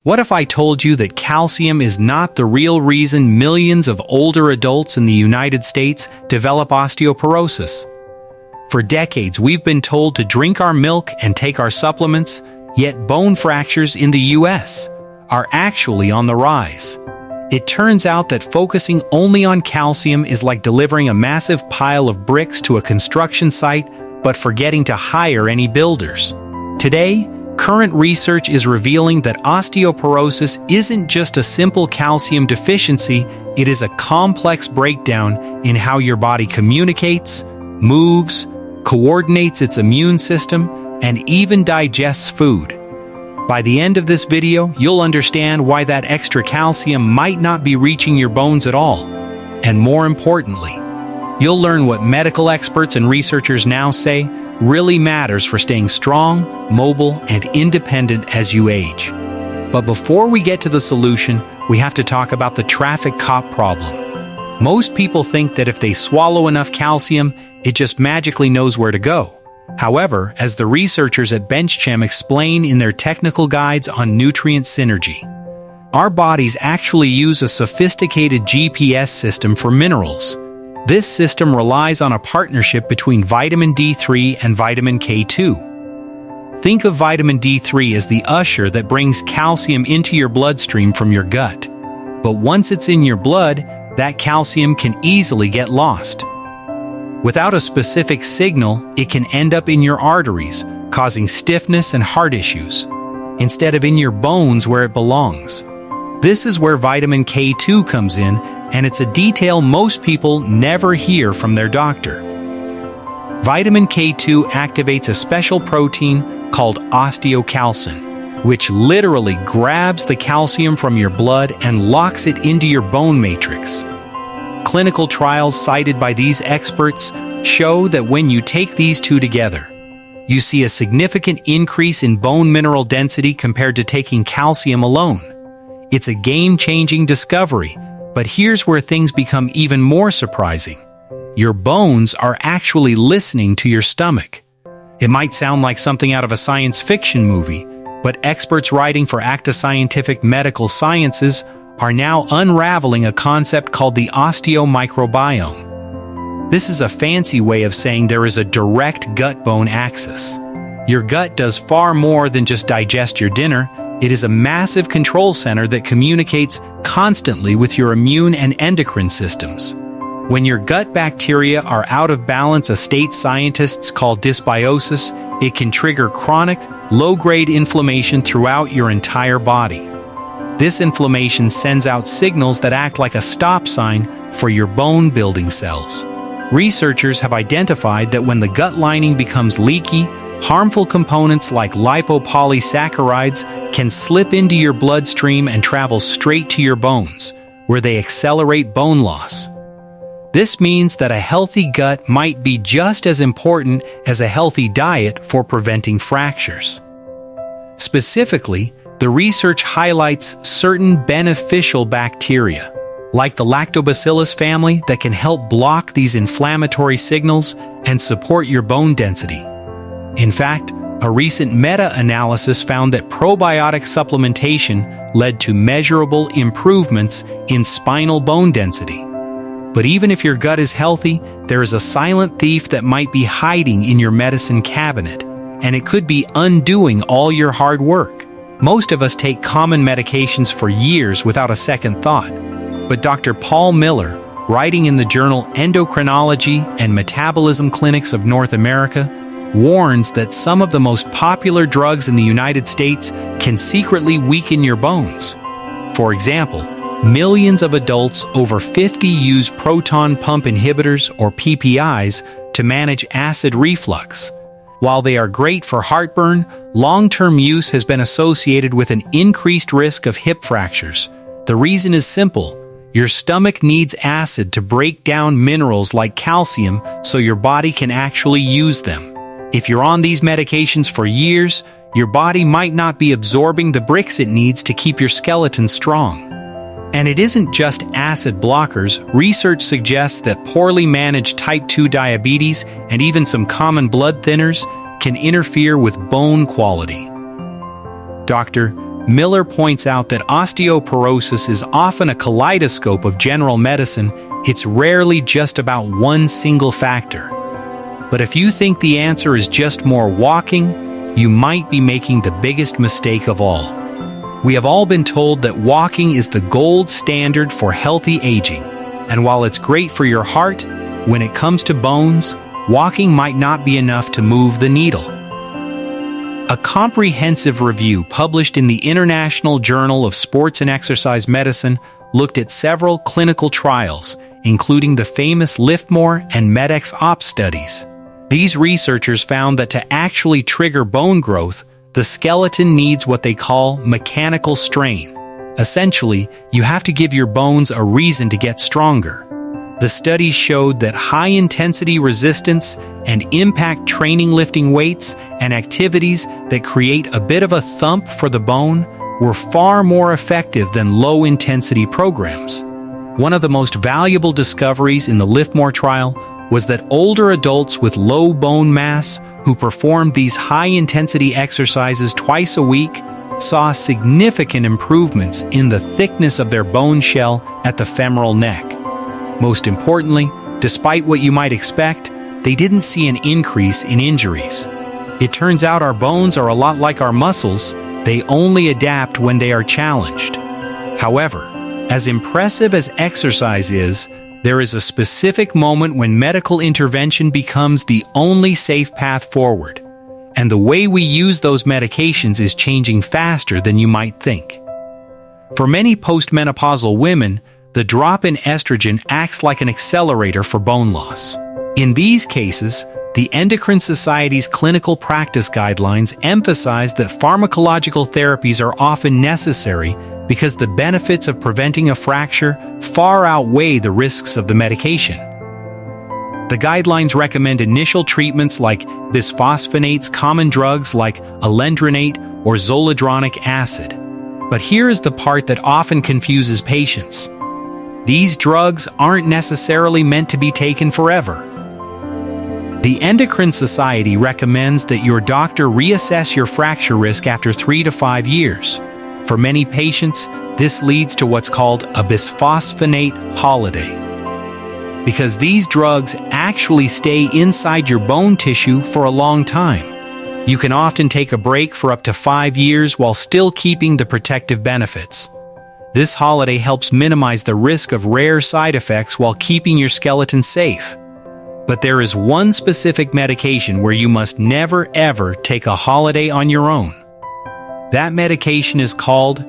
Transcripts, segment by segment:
What if I told you that calcium is not the real reason millions of older adults in the United States develop osteoporosis? For decades, we've been told to drink our milk and take our supplements, yet bone fractures in the US are actually on the rise. It turns out that focusing only on calcium is like delivering a massive pile of bricks to a construction site, but forgetting to hire any builders. Today, current research is revealing that osteoporosis isn't just a simple calcium deficiency, it is a complex breakdown in how your body communicates, moves, coordinates its immune system, and even digests food. By the end of this video, you'll understand why that extra calcium might not be reaching your bones at all. And more importantly, you'll learn what medical experts and researchers now say really matters for staying strong, mobile, and independent as you age. But before we get to the solution, we have to talk about the traffic cop problem. Most people think that if they swallow enough calcium, it just magically knows where to go. However, as the researchers at BenchChem explain in their technical guides on nutrient synergy, our bodies actually use a sophisticated GPS system for minerals. This system relies on a partnership between vitamin D3 and vitamin K2. Think of vitamin D3 as the usher that brings calcium into your bloodstream from your gut. But once it's in your blood, that calcium can easily get lost. Without a specific signal, it can end up in your arteries, causing stiffness and heart issues, instead of in your bones where it belongs. This is where vitamin K2 comes in, and it's a detail most people never hear from their doctor. Vitamin K2 activates a special protein called osteocalcin, which literally grabs the calcium from your blood and locks it into your bone matrix. Clinical trials cited by these experts show that when you take these two together, you see a significant increase in bone mineral density compared to taking calcium alone. It's a game-changing discovery, but here's where things become even more surprising. Your bones are actually listening to your stomach. It might sound like something out of a science fiction movie, but experts writing for Acta Scientific Medical Sciences are now unraveling a concept called the osteomicrobiome. This is a fancy way of saying there is a direct gut-bone axis. Your gut does far more than just digest your dinner. It is a massive control center that communicates constantly with your immune and endocrine systems. When your gut bacteria are out of balance, a state scientists call dysbiosis, it can trigger chronic, low-grade inflammation throughout your entire body. This inflammation sends out signals that act like a stop sign for your bone-building cells. Researchers have identified that when the gut lining becomes leaky, harmful components like lipopolysaccharides can slip into your bloodstream and travel straight to your bones, where they accelerate bone loss. This means that a healthy gut might be just as important as a healthy diet for preventing fractures. Specifically, the research highlights certain beneficial bacteria, like the lactobacillus family, that can help block these inflammatory signals and support your bone density. In fact, a recent meta-analysis found that probiotic supplementation led to measurable improvements in spinal bone density. But even if your gut is healthy, there is a silent thief that might be hiding in your medicine cabinet, and it could be undoing all your hard work. Most of us take common medications for years without a second thought, but Dr. Paul Miller, writing in the journal Endocrinology and Metabolism Clinics of North America, warns that some of the most popular drugs in the United States can secretly weaken your bones. For example, millions of adults over 50 use proton pump inhibitors or PPIs to manage acid reflux. While they are great for heartburn, long-term use has been associated with an increased risk of hip fractures. The reason is simple. Your stomach needs acid to break down minerals like calcium so your body can actually use them. If you're on these medications for years, your body might not be absorbing the bricks it needs to keep your skeleton strong. And it isn't just acid blockers. Research suggests that poorly managed type 2 diabetes and even some common blood thinners can interfere with bone quality. Doctor, Miller points out that osteoporosis is often a kaleidoscope of general medicine. It's rarely just about one single factor. But if you think the answer is just more walking, you might be making the biggest mistake of all. We have all been told that walking is the gold standard for healthy aging, and while it's great for your heart, when it comes to bones, walking might not be enough to move the needle. A comprehensive review published in the International Journal of Sports and Exercise Medicine looked at several clinical trials, including the famous LIFTMOR and MEDX-OP studies. These researchers found that to actually trigger bone growth, the skeleton needs what they call mechanical strain. Essentially, you have to give your bones a reason to get stronger. The studies showed that high-intensity resistance and impact training lifting weights and activities that create a bit of a thump for the bone were far more effective than low-intensity programs. One of the most valuable discoveries in the LIFTMOR trial was that older adults with low bone mass who performed these high-intensity exercises twice a week saw significant improvements in the thickness of their bone shell at the femoral neck. Most importantly, despite what you might expect, they didn't see an increase in injuries. It turns out our bones are a lot like our muscles, they only adapt when they are challenged. However, as impressive as exercise is, there is a specific moment when medical intervention becomes the only safe path forward, and the way we use those medications is changing faster than you might think. For many postmenopausal women, the drop in estrogen acts like an accelerator for bone loss. In these cases, the Endocrine Society's clinical practice guidelines emphasize that pharmacological therapies are often necessary because the benefits of preventing a fracture far outweigh the risks of the medication. The guidelines recommend initial treatments like bisphosphonates, common drugs like alendronate or zoledronic acid. But here is the part that often confuses patients. These drugs aren't necessarily meant to be taken forever. The Endocrine Society recommends that your doctor reassess your fracture risk after 3 to 5 years. For many patients, this leads to what's called a bisphosphonate holiday, because these drugs actually stay inside your bone tissue for a long time. You can often take a break for up to 5 years while still keeping the protective benefits. This holiday helps minimize the risk of rare side effects while keeping your skeleton safe. But there is one specific medication where you must never ever take a holiday on your own. That medication is called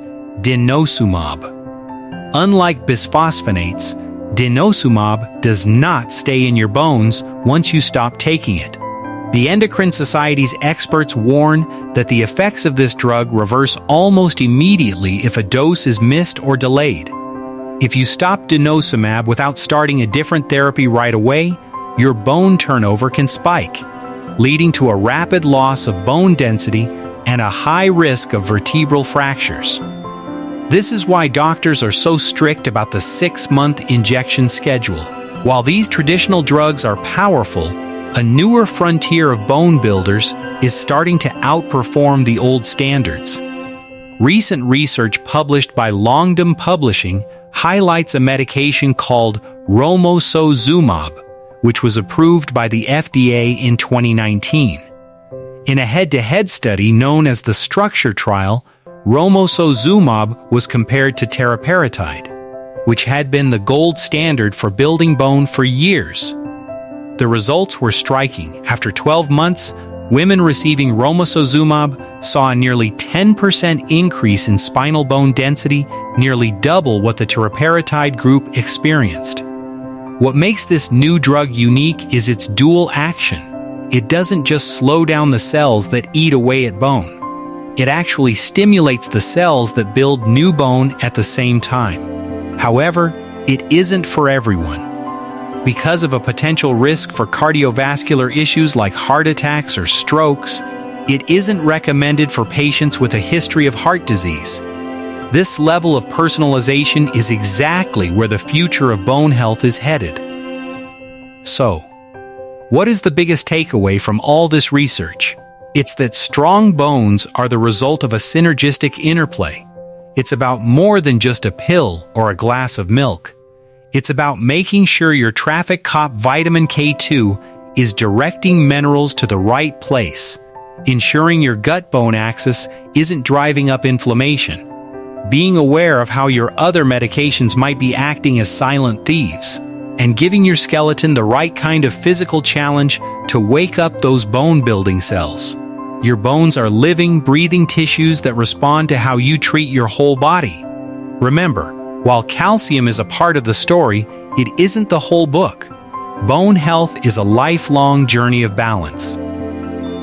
denosumab. Unlike bisphosphonates, denosumab does not stay in your bones once you stop taking it. The Endocrine Society's experts warn that the effects of this drug reverse almost immediately if a dose is missed or delayed. If you stop denosumab without starting a different therapy right away, your bone turnover can spike, leading to a rapid loss of bone density and a high risk of vertebral fractures. This is why doctors are so strict about the 6-month injection schedule. While these traditional drugs are powerful, a newer frontier of bone builders is starting to outperform the old standards. Recent research published by Longdom Publishing highlights a medication called Romosozumab, which was approved by the FDA in 2019. In a head-to-head study known as the Structure Trial, Romosozumab was compared to teriparatide, which had been the gold standard for building bone for years. The results were striking. After 12 months, women receiving Romosozumab saw a nearly 10% increase in spinal bone density, nearly double what the teriparatide group experienced. What makes this new drug unique is its dual action. It doesn't just slow down the cells that eat away at bone. It actually stimulates the cells that build new bone at the same time. However, it isn't for everyone. Because of a potential risk for cardiovascular issues like heart attacks or strokes, it isn't recommended for patients with a history of heart disease. This level of personalization is exactly where the future of bone health is headed. So, what is the biggest takeaway from all this research? It's that strong bones are the result of a synergistic interplay. It's about more than just a pill or a glass of milk. It's about making sure your traffic cop vitamin K2 is directing minerals to the right place, ensuring your gut-bone axis isn't driving up inflammation, being aware of how your other medications might be acting as silent thieves, and giving your skeleton the right kind of physical challenge to wake up those bone-building cells. Your bones are living, breathing tissues that respond to how you treat your whole body. Remember, while calcium is a part of the story, it isn't the whole book. Bone health is a lifelong journey of balance.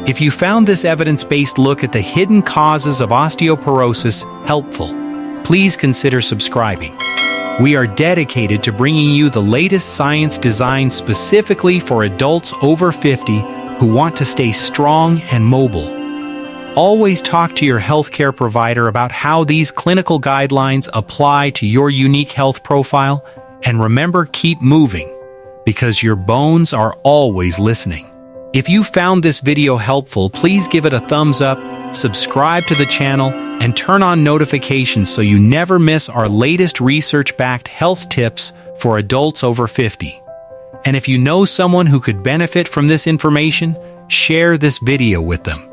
If you found this evidence-based look at the hidden causes of osteoporosis helpful, please consider subscribing. We are dedicated to bringing you the latest science designed specifically for adults over 50 who want to stay strong and mobile. Always talk to your healthcare provider about how these clinical guidelines apply to your unique health profile, and remember, keep moving, because your bones are always listening. If you found this video helpful, please give it a thumbs up, subscribe to the channel, and turn on notifications so you never miss our latest research-backed health tips for adults over 50. And if you know someone who could benefit from this information, share this video with them.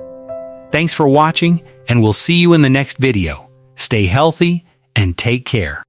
Thanks for watching, and we'll see you in the next video. Stay healthy and take care.